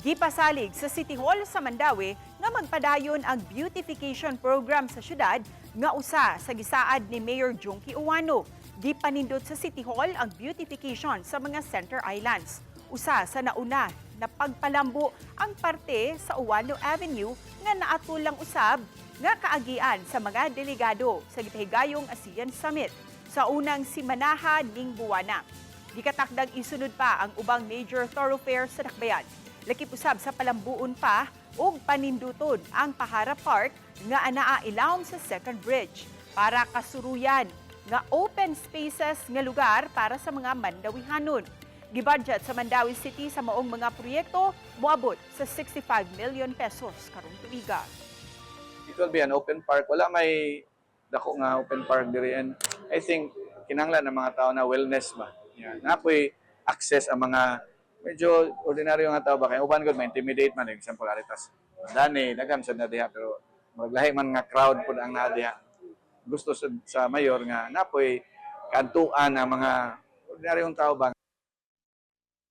Gipasalig sa City Hall sa Mandawi nga magpadayon ang beautification program sa syudad nga usa sa gisaad ni Mayor Junkie Uwano. Gipanindot sa City Hall ang beautification sa mga center islands. Usa sa nauna na pagpalambo ang parte sa Uwano Avenue nga naatulang usab nga kaagian sa mga delegado sa gipahigayong ASEAN Summit sa unang simanaha ning buwana. Gikatakdang isunod pa ang ubang major thoroughfare sa Dakbayan. Lakip usab sa palambuon pa ug paninduton ang Pahara Park nga anaa ilawom sa Second Bridge para kasuruyan nga open spaces nga lugar para sa mga Mandawihanon. Gibudget sa Mandawi City sa maong mga proyekto moabot sa 65 million pesos karong tuiga. It will be an open park. Wala may dako nga open park diri, and I think kinahanglan ng mga tao na wellness ba. Yan. Napoy access ang mga medyo ordinaryo nga tao ba kay uban gud ma-intimidate man, example aritas dani daghan sad na diha, pero maglahi man nga crowd pud ang naa diha. Gusto sa mayor nga napoy kantuan ang mga ordinaryong tao ba